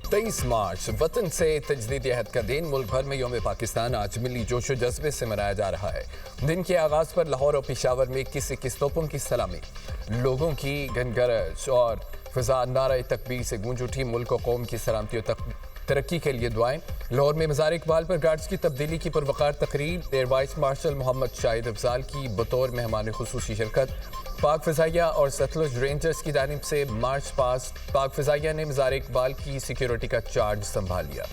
23 मार्च वतन से तजदीद अहद का दिन। मुल्क भर में यौम पाकिस्तान आज मिली जोशो जज्बे से मनाया जा रहा है। दिन के आगाज़ पर लाहौर और पेशावर में 21 तोपों की सलामी, लोगों की गनगरज और फिजा नारा तकबीर से गूंज उठी। मुल्क और कौम की सलामती और तरक्की के लिए दुआएं। लाहौर में मज़ार इकबाल पर गार्ड्स की तब्दीली की पुरवकार तकरीर। Air vice marshal Mohammad Shahid Afzal की बतौर मेहमान खुसूसी शिरकत। पाक फ़िज़ाइया और सतलुज रेंजर्स की जानिब से मार्च पास्ट। पाक फ़िज़ाइया ने मज़ार इकबाल की सिक्योरिटी का चार्ज संभाल लिया।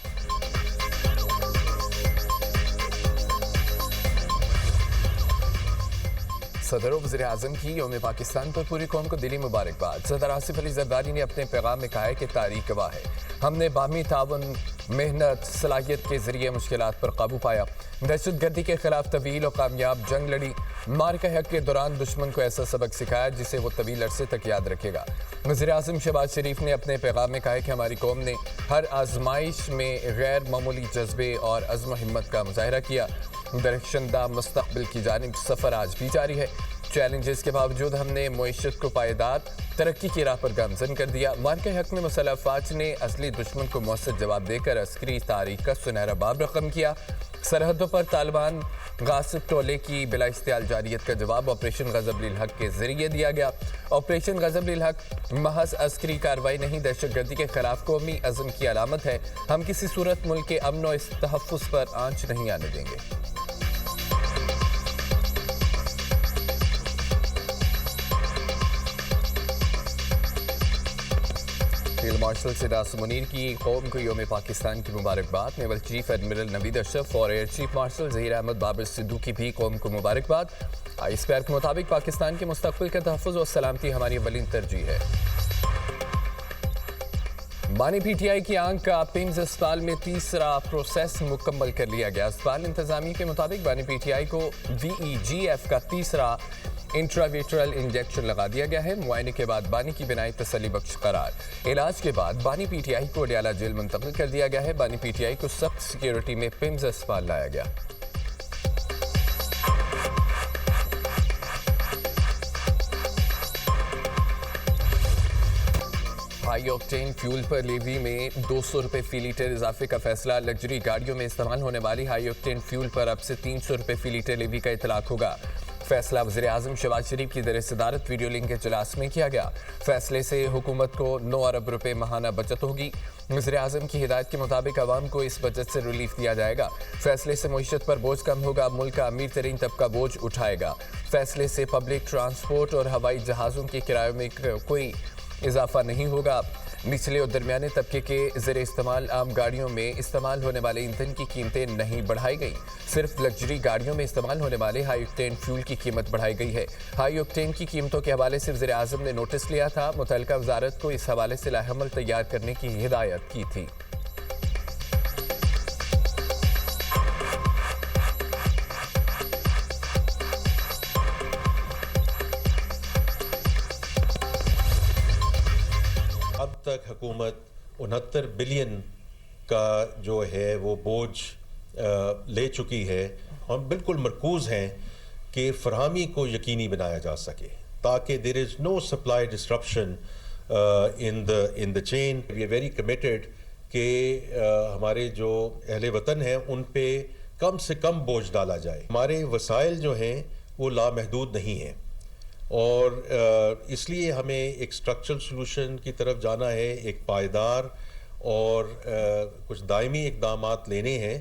सदर और वज़ीर आज़म की यौम पाकिस्तान पर पूरी कौम को दिली मुबारकबाद। सदर आसिफ अली ज़रदारी ने अपने पैगाम में कहा है कि तारीख़ गवाह है, हमने बाहमी तावन, मेहनत, सलाहियत के ज़रिए मुश्किलात पर काबू पाया, दहशत गर्दी के खिलाफ तवील और कामयाब जंग लड़ी, मार्का हक के दौरान दुश्मन को ऐसा सबक सिखाया जिसे वो तवील अरसे तक याद रखेगा। वज़ीर आज़म शहबाज शरीफ ने अपने पैगाम में कहा है कि हमारी कौम ने हर आजमाइश में गैर मामूली जज्बे और अज़्म हिम्मत का मुजाहरा किया। दरख्शंदा मुस्तक़बिल की जानिब सफ़र आज भी जारी है। चैलेंजेस के बावजूद हमने मईशत को पायदार तरक्की की राह पर गामज़न कर दिया। मार्के हक में मुसल्लह अफ़वाज ने असली दुश्मन को मौसर जवाब देकर अस्करी तारीख का सुनहरा बाब रकम किया। सरहदों पर तालिबान गासिब टोले की बिला इस्तेहाल जारियत का जवाब ऑपरेशन ग़ज़ब-उल हक़ के ज़रिए दिया गया। ऑपरेशन ग़ज़ब-उल हक़ महज अस्करी कार्रवाई नहीं, दहशत गर्दी के खिलाफ कौमी अज़म की अलामत है। हम किसी सूरत मुल्क के अमन और तहफ़्फ़ुज़ पर आंच नहीं आने देंगे। फील्ड मार्शल सिराज मुनीर की कौम को यौम पाकिस्तान की मुबारकबाद। Naval chief admiral Naveed Ashraf और air chief marshal Zaheer Ahmed Babar Sidhu की भी कौम को मुबारकबाद। आईएसपीआर के मुताबिक पाकिस्तान के मुस्तक़बिल का तहफ़्फ़ुज़ और सलामती हमारी अव्वलीन तरजीह है। बानी पीटीआई की आंख का पिम्स अस्पताल में तीसरा प्रोसेस मुकम्मल कर लिया गया। अस्पताल इंतजामिया के मुताबिक बानी पीटीआई को VEGF का तीसरा इंट्रावेट्रल इंजेक्शन लगा दिया गया है। मुआयने के बाद बानी की बिनाई तसल्ली बख्श करार। इलाज के बाद बानी पीटीआई को अडियाला जेल मुंतकिल कर दिया गया है। बानी पीटीआई को सख्त सिक्योरिटी में पिम्स अस्पताल लाया गया। हाई ऑक्टेन फ्यूल पर लेवी में 200 रुपये फी लीटर इजाफे का फैसला। लग्जरी गाड़ियों में इस्तेमाल होने वाली हाई ऑक्टेन फ्यूल पर अब से 300 रुपये फी लीटर लेवी का इतलाक होगा। फैसला वज़ीर आज़म शहबाज शरीफ की ज़रिए सदारत वीडियो लिंक के इजलास में किया गया। फैसले से हुकूमत को 9 अरब रुपये माहाना बचत होगी। वज़ीर आज़म की हिदायत के मुताबिक आवाम को इस बचत से रिलीफ दिया जाएगा। फैसले से मईशत पर बोझ कम होगा, मुल्क का अमीर तरीन तबका बोझ उठाएगा। फैसले से पब्लिक ट्रांसपोर्ट और हवाई जहाज़ों के किरायों में कोई इजाफा नहीं होगा। निचले और दरमियाने तबके के ज़रिए इस्तेमाल आम गाड़ियों में इस्तेमाल होने वाले ईंधन की कीमतें नहीं बढ़ाई गई। सिर्फ लग्जरी गाड़ियों में इस्तेमाल होने वाले हाई ऑक्टेन फ्यूल की कीमत बढ़ाई गई है। हाई ऑक्टेन की कीमतों के हवाले से वज़ीर आज़म ने नोटिस लिया था। मुतल्लिका वज़ारत को इस हवाले से लाहमल तैयार करने की हिदायत की थी। अब तक हुकूमत 69 बिलियन का जो है वो बोझ ले चुकी है। हम बिल्कुल मरकूज़ हैं कि फ़रहमी को यकीनी बनाया जा सके ताकि there is no supply disruption in the chain. We are very committed कि हमारे जो अहले वतन हैं उन पे कम से कम बोझ डाला जाए। हमारे वसाइल जो हैं वो लामहदूद नहीं हैं और इसलिए हमें एक स्ट्रक्चरल सलूशन की तरफ जाना है, एक पायदार और कुछ दायमी इक़दामात लेने हैं।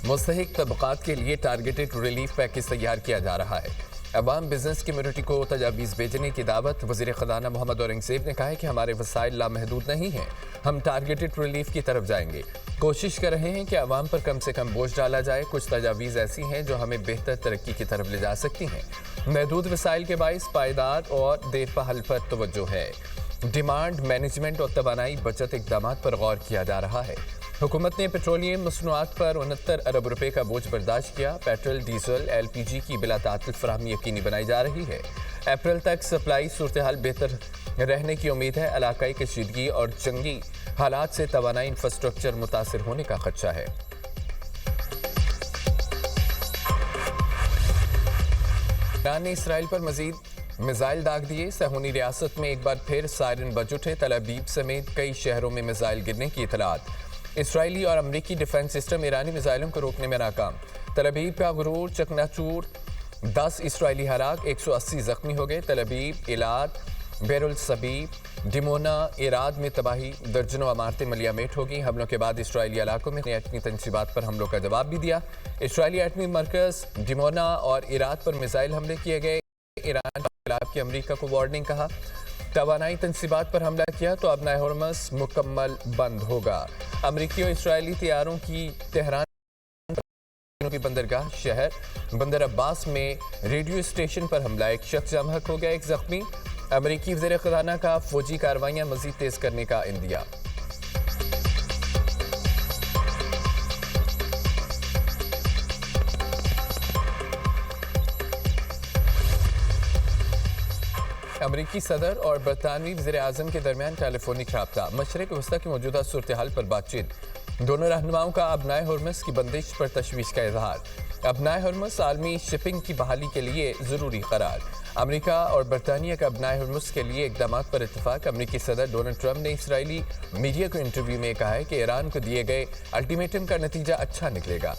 मुस्तहिक तबक़ात के लिए टारगेटेड रिलीफ पैकेज तैयार किया जा रहा है। अवाम बिजनेस कम्युनिटी को तजावीज़ भेजने की दावत। वज़ीर ख़ज़ाना मोहम्मद औरंगज़ेब ने कहा है कि हमारे वसाइल लामहदूद नहीं हैं, हम टारगेटेड रिलीफ की तरफ जाएंगे। कोशिश कर रहे हैं कि अवाम पर कम से कम बोझ डाला जाए। कुछ तजावीज़ ऐसी हैं जो हमें बेहतर तरक्की की तरफ ले जा सकती हैं। महदूद वसाइल के बाइस पायदार और देरपा हल पर तवज्जो है। डिमांड मैनेजमेंट और तवानाई बचत इक़दामात पर गौर किया जा रहा है। हुकूमत ने पेट्रोलियम मसनूआत पर 69 अरब रुपए का बोझ बर्दाश्त किया। पेट्रोल, डीजल, LPG की बिला तातिल फराहमी यकीनी बनाई जा रही है। अप्रैल तक सप्लाई सूरत हाल बेहतर रहने की उम्मीद है। इलाकाई कशीदगी और जंगी हालात से तवानाई इंफ्रास्ट्रक्चर मुतासिर होने का खदशा है। ईरान ने इसराइल पर मजीद मिसाइल दाग दिए। सहूनी रियासत में एक बार फिर सायरन बज उठे। तल अबीब समेत कई शहरों में मिसाइल गिरने की इतलात। इसराइली और अमरीकी डिफेंस सिस्टम ईरानी मिसाइलों को रोकने में नाकाम। तल अबीब का गुरूर चकनाचूर, 10 इसराइली हलाक, 180 जख्मी हो गए। तल अबीब, इलाद, बेरुल सबीब, डिमोना, इराद में तबाही, दर्जनों इमारतें मलियामेट हो गई। हमलों के बाद इसराइली इलाकों में एटमी तंसीबात पर हमलों का जवाब भी दिया। इसराइली एटमी मरकज डिमोना और इराद पर मिसाइल हमले किए गए। ईरान के खिलाफ की अमरीका को वार्निंग, कहा तवानाई तंसीबात पर हमला किया तो अपना हॉर्मस मुकम्मल बंद होगा। अमरीकी और इसराइली तैयारों की तेहरान की बंदरगाह शहर बंदर अब्बास में रेडियो स्टेशन पर हमला, एक शख्स जमहक हो गया, एक जख्मी। अमरीकी वज़ीर ख़ज़ाना का फौजी कार्रवाइयां मज़ीद तेज करने का इंदिया। अमरीकी सदर और बरतानवी वज़ीर आज़म के दरमियान टेलीफोनिक रब्ता। मशरिक़ वस्ता की मौजूदा सूरत हाल पर बातचीत। दोनों रहनुमाओं का अबनाए हॉर्मस की बंदिश पर तशवीश का इजहार। अबनाए हॉर्मस आलमी शिपिंग की बहाली के लिए ज़रूरी करार। अमरीका और बरतानिया का अबनाए हॉर्मस के लिए इक़दाम पर इत्तफाक। अमरीकी सदर डोनाल्ड ट्रंप ने इसराइली मीडिया को इंटरव्यू में कहा है कि ईरान को दिए गए अल्टीमेटम का नतीजा अच्छा निकलेगा।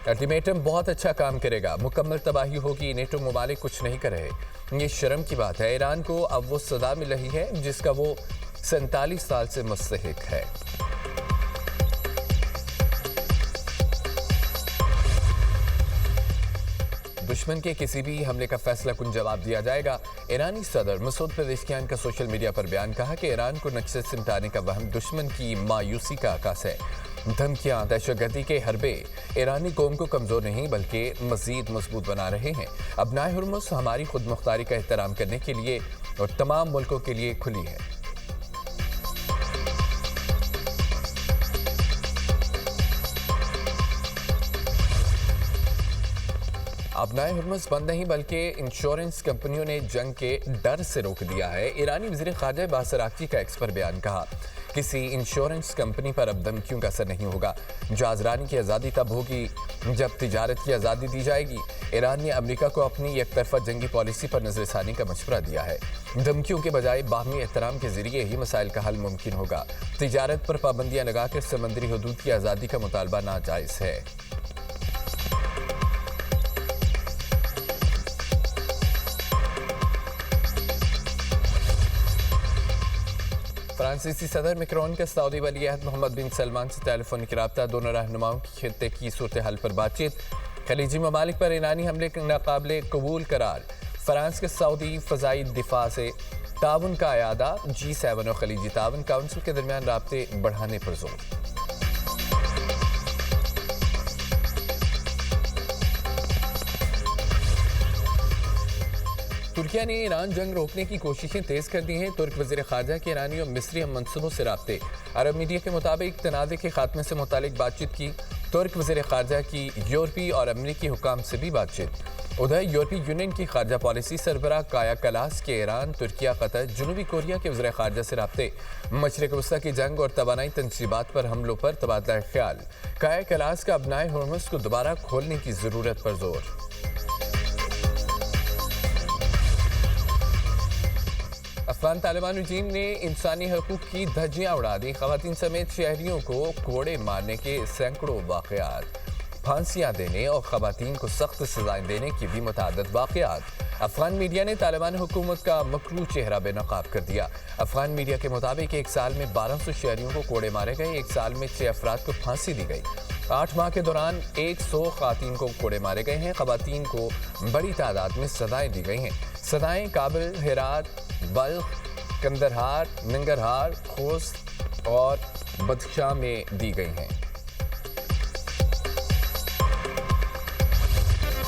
अल्टीमेटम बहुत अच्छा काम करेगा, मुकम्मल तबाही होगी, नेटो ममालिक कुछ नहीं कर रहे। ये शर्म की बात है। ईरान को अब वो सदा मिल रही है जिसका वो 47 साल से मुस्तहिक है। दुश्मन के किसी भी हमले का फैसला कुन जवाब दिया जाएगा। ईरानी सदर मसूद पेज़ेश्कियान का सोशल मीडिया पर बयान, कहा कि ईरान को नक्शे सिमटाने का वहम दुश्मन की मायूसी का आकाश है। धमकियां, दहशतगर्दी के हरबे ईरानी कौम को कमज़ोर नहीं बल्कि मज़ीद मजबूत बना रहे हैं। अबनाए हुर्मुस हमारी खुद मुख्तारी का एहतराम करने के लिए और तमाम मुल्कों के लिए खुली है। अबनाए हुर्मुस बंद नहीं बल्कि इंश्योरेंस कंपनियों ने जंग के डर से रोक दिया है। ईरानी वज़ीर ख़ारजा अब्बास अराग़ची का एक्स पर बयान, कहा किसी इंश्योरेंस कंपनी पर अब धमकियों का असर नहीं होगा। जहाज़रानी की आज़ादी तब होगी जब तिजारत की आज़ादी दी जाएगी। ईरान ने अमरीका को अपनी एक तरफा जंगी पॉलिसी पर नज़रसानी का मशवरा दिया है। धमकियों के बजाय बाहमी एहतराम के जरिए ही मसाइल का हल मुमकिन होगा। तिजारत पर पाबंदियाँ लगाकर समंदरी हदूद की आज़ादी का मुतालबा नाजायज़ है। फ्रांसीसी सदर मैक्रोन का सऊदी वली अहद मोहम्मद बिन सलमान से टेलीफोनिक रब्ता। दोनों रहनुमाओं की खित्ते की सूरत हाल पर बातचीत। खलीजी ममालिक पर ईरानी हमले नाकाबिले कबूल करार। फ्रांस के सऊदी फ़ज़ाई दिफा से ताउन का अयादा। G7 और खलीजी ताउन काउंसिल के दरमियान राब्ते बढ़ाने पर जोर। तुर्किया ने ईरान जंग रोकने की कोशिशें तेज कर दी हैं। तुर्क वज़ीर ख़ारजा के ईरानी और मिस्री मनसूबों से राब्ते। अरब मीडिया के मुताबिक तनाज़े के खात्मे से मुतालिक बातचीत की। तुर्क वज़ीर ख़ारजा की यूरोपीय और अमरीकी हुकाम से भी बातचीत। उधर यूरोपीय यूनियन की ख़ारजा पॉलिसी सरबराह काया कलास के ईरान, तुर्किया, कतर, जनूबी कोरिया के वज़ीर ख़ारजा से राब्ते। मशरिक़ वस्ता की जंग और तवानाई तंसीबात पर हमलों पर तबादला ख्याल। काया कलास का अबनाए हुर्मुस को दोबारा खोलने की ज़रूरत पर जोर। अफगान तालिबान रजीम ने इंसानी हकूक़ की धज्जियाँ उड़ा दी। ख़वातीन समेत शहरियों को कोड़े मारने के सैकड़ों वाक़यात, फांसियाँ देने और ख़वातीन को सख्त सज़ाएँ देने की भी मुतअद्दिद वाक़यात। अफगान मीडिया ने तालिबान हुकूमत का मकरू चेहरा बेनकाब कर दिया। अफगान मीडिया के मुताबिक एक साल में 1200 शहरियों को कोड़े मारे गए। एक साल में 6 अफराद को फांसी दी गई। 8 माह के दौरान 100 ख़वातीन को कोड़े मारे गए हैं। ख़वातीन को बड़ी तादाद में सज़ाएँ दी गई हैं। सज़ाएँ काबिल, हेरात, बल्ख, कंदहार, नंगरहार, खोस्त और बदख्शां में दी गई हैं।